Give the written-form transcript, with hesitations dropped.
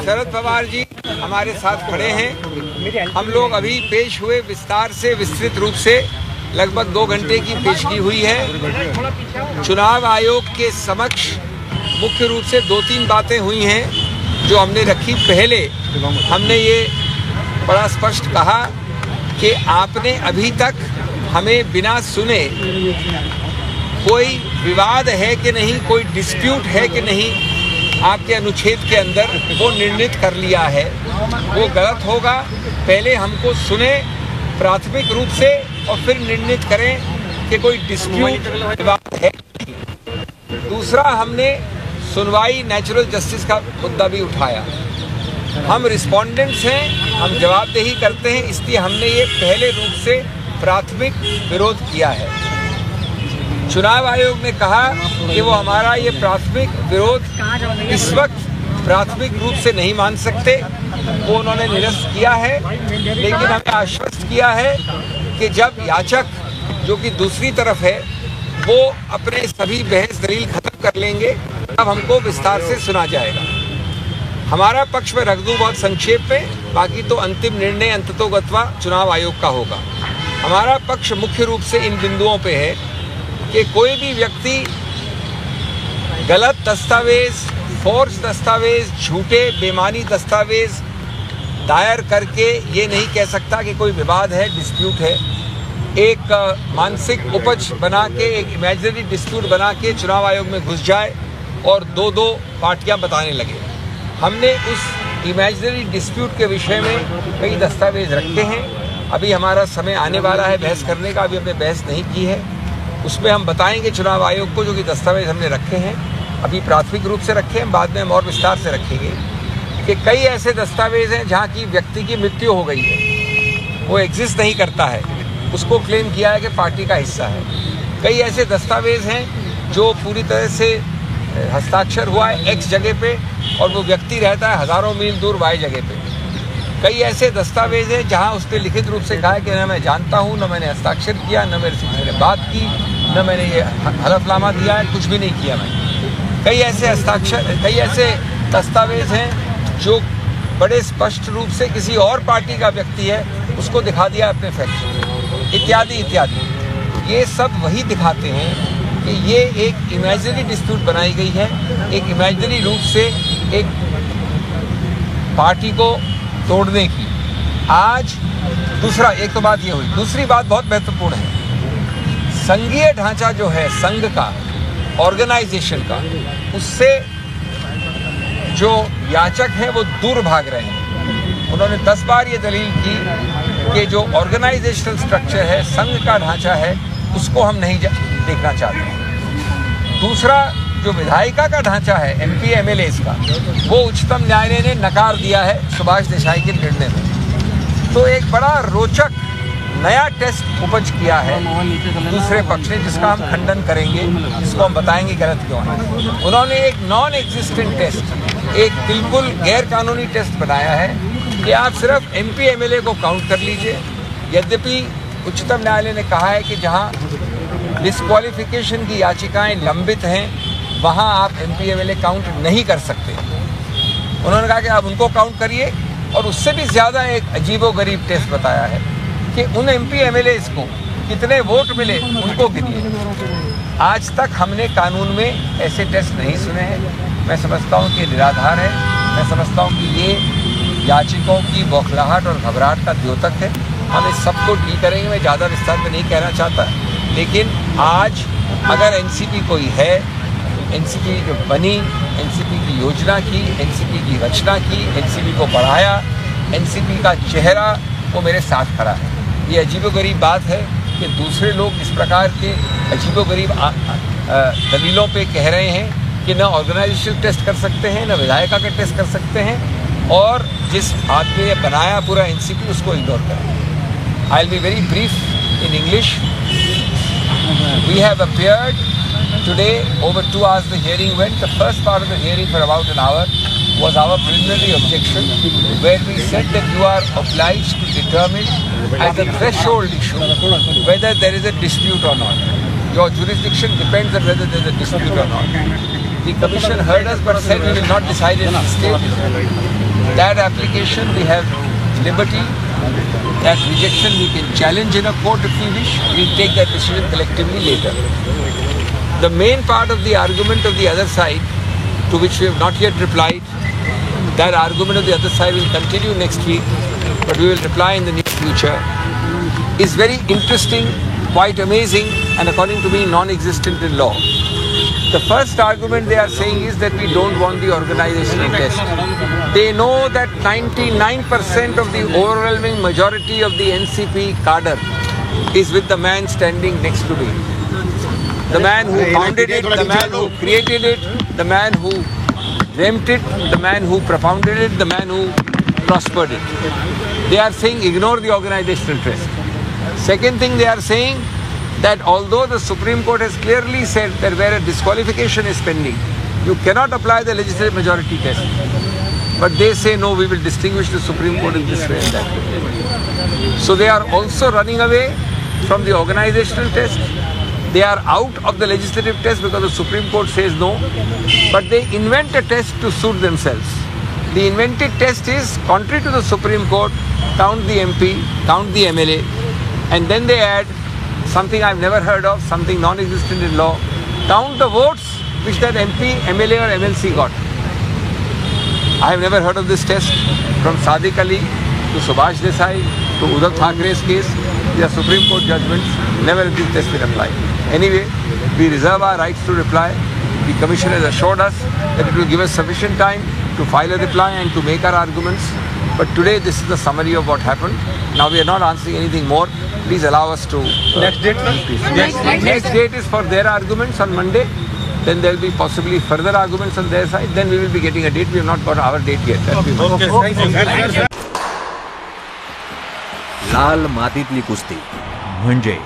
शरद पवार जी हमारे साथ खड़े हैं। हम लोग अभी पेश हुए विस्तार से विस्तृत रूप से लगभग 2 घंटे की पेशगी हुई है। चुनाव आयोग के समक्ष मुख्य रूप से 2-3 बातें हुई हैं जो हमने रखी। पहले हमने ये बड़ा स्पष्ट कहा कि आपने अभी तक हमें बिना सुने कोई विवाद है कि नहीं, कोई डिस्प्यूट है कि नहीं, आपके अनुच्छेद के अंदर वो निर्णित कर लिया है। वो गलत होगा। पहले हमको सुने प्राथमिक रूप से और फिर निर्णित करें कि कोई डिस्प्यूट विवाद है। दूसरा, हमने सुनवाई नेचुरल जस्टिस का मुद्दा भी उठाया। हम रिस्पोंडेंट्स हैं, हम जवाबदेही करते हैं, इसलिए हमने ये पहले रूप से प्राथमिक विरोध किया है। चुनाव आयोग ने कहा कि वो हमारा ये प्राथमिक विरोध इस वक्त प्राथमिक रूप से नहीं मान सकते, वो उन्होंने निरस्त किया है। लेकिन हमें आश्वस्त किया है कि जब याचक जो कि दूसरी तरफ है वो अपने सभी बहस दलील खत्म कर लेंगे तब हमको विस्तार से सुना जाएगा। हमारा पक्ष में रख दूं बहुत संक्षेप में, बाकी तो अंतिम निर्णय अंततोगत्वा चुनाव आयोग का होगा। हमारा पक्ष मुख्य रूप से इन बिंदुओं पे है कि कोई भी व्यक्ति गलत दस्तावेज, फोर्ज दस्तावेज, झूठे बेमानी दस्तावेज दायर करके ये नहीं कह सकता कि कोई विवाद है, डिस्प्यूट है। एक मानसिक उपज बना के, एक इमेजिनरी डिस्प्यूट बना के चुनाव आयोग में घुस जाए और 2-2 पार्टियां बताने लगे। हमने उस इमेजिनरी डिस्प्यूट के विषय में कई दस्तावेज रखे हैं। अभी हमारा समय आने वाला है बहस करने का, अभी हमने बहस नहीं की है। उसमें हम बताएंगे चुनाव आयोग को जो कि दस्तावेज हमने रखे हैं, अभी प्राथमिक रूप से रखे हैं, बाद में हम और विस्तार से रखेंगे कि कई ऐसे दस्तावेज हैं जहां की व्यक्ति की मृत्यु हो गई है, वो एग्जिस्ट नहीं करता है, उसको क्लेम किया है कि पार्टी का हिस्सा है। कई ऐसे दस्तावेज हैं जो पूरी तरह से हस्ताक्षर हुआ है X जगह पे और वो व्यक्ति रहता है हज़ारों मील दूर Y जगह पे। कई ऐसे दस्तावेज हैं जहां उसने लिखित रूप से कहा है कि न मैं जानता हूं, न मैंने हस्ताक्षर किया, न मेरे से मैंने बात की, न मैंने ये हलफनामा दिया है, कुछ भी नहीं किया मैंने। कई ऐसे दस्तावेज हैं जो बड़े स्पष्ट रूप से किसी और पार्टी का व्यक्ति है, उसको दिखा दिया अपने फैक्ट, इत्यादि इत्यादि। ये सब वही दिखाते हैं कि ये एक इमेजिनरी डिस्प्यूट बनाई गई है, एक इमेजिनरी रूप से एक पार्टी को तोड़ने की। आज दूसरा, एक तो बात ये हुई, दूसरी बात बहुत महत्वपूर्ण है। संघीय ढांचा जो है संघ का, ऑर्गेनाइजेशन का, उससे जो याचक हैं वो दूर भाग रहे हैं। उन्होंने 10 बार ये दलील की कि जो ऑर्गेनाइजेशनल स्ट्रक्चर है, संघ का ढांचा है, उसको हम नहीं देखना चाहते। दूसरा, जो विधायिका का ढांचा है MP MLAs का, वो उच्चतम न्यायालय ने नकार दिया है सुभाष देसाई के निर्णय में। तो एक बड़ा रोचक नया टेस्ट उपज किया है दूसरे पक्ष ने, जिसका हम खंडन करेंगे, जिसको हम बताएंगे गलत क्यों है। उन्होंने एक नॉन एग्जिस्टेंट टेस्ट, एक बिल्कुल गैर कानूनी टेस्ट बनाया है कि आप सिर्फ MP MLA को काउंट कर लीजिए। यद्यपि उच्चतम न्यायालय ने कहा है कि जहां डिस्क्वालिफिकेशन की याचिकाएं लंबित हैं वहां आप MP MLA काउंट नहीं कर सकते। उन्होंने कहा कि आप उनको काउंट करिए, और उससे भी ज़्यादा एक अजीबोगरीब टेस्ट बताया है कि उन MP MLAs को कितने वोट मिले उनको गिनिए। आज तक हमने कानून में ऐसे टेस्ट नहीं सुने हैं। मैं समझता हूँ कि निराधार है। मैं समझता हूँ कि ये याचिकाओं की बौखलाहट और घबराहट का द्योतक है। हम इस सब को डील करेंगे। मैं ज़्यादा विस्तार में नहीं कहना चाहता, लेकिन आज अगर NCP कोई है, NCP जो बनी, NCP की योजना की, NCP की रचना की, NCP को बढ़ाया, NCP का चेहरा वो मेरे साथ खड़ा है। ये अजीबोगरीब बात है कि दूसरे लोग इस प्रकार के अजीबोगरीब दलीलों पे कह रहे हैं कि न ऑर्गेनाइजेशन टेस्ट कर सकते हैं, न विधायिका का टेस्ट कर सकते हैं, और जिस आदमी ने बनाया पूरा NCP उसको इग्नोर करें। I will be very brief in English. We have appeared today, over 2 hours the hearing went. The first part of the hearing for about an hour was our preliminary objection, where we said that you are obliged to determine as a threshold issue whether there is a dispute or not. Your jurisdiction depends on whether there is a dispute or not. The Commission heard us but said we will not decide in this state. that application we have liberty. That rejection we can challenge in a court if we wish. We'll take that decision collectively later. The main part of the argument of the other side, to which we have not yet replied, that argument of the other side will continue next week, but we will reply in the near future, is very interesting, quite amazing, and according to me non-existent in law. The first argument they are saying is that we don't want the organizational test. They know that 99% of the overwhelming majority of the NCP cadre is with the man standing next to me. The man who founded it, the man who created it, the man who dreamt it, the man who propounded it, the man who prospered it. They are saying ignore the organizational test. Second thing they are saying, that although the Supreme Court has clearly said that where a disqualification is pending, you cannot apply the legislative majority test. But they say no, we will distinguish the Supreme Court in this way and that way. So they are also running away from the organizational test. They are out of the legislative test because the Supreme Court says no. But they invent a test to suit themselves. The invented test is contrary to the Supreme Court, count the MP, count the MLA, and then they add something I've never heard of, something non-existent in law, count the votes which that MP, MLA or MLC got. I have never heard of this test. From Sadiq Ali to Subhash Desai to Uddhav Thackeray's case, these are Supreme Court judgments, never has this test been applied. Anyway, we reserve our rights to reply. The Commission has assured us that it will give us sufficient time to file a reply and to make our arguments. But today this is the summary of what happened. Now we are not answering anything more. Please allow us to... Next date, sir? Next date is for their arguments on Monday. Then there will be possibly further arguments on their side. Then we will be getting a date. We have not got our date yet. Okay, thank you. लाल मातीतली कुस्ती म्हणजे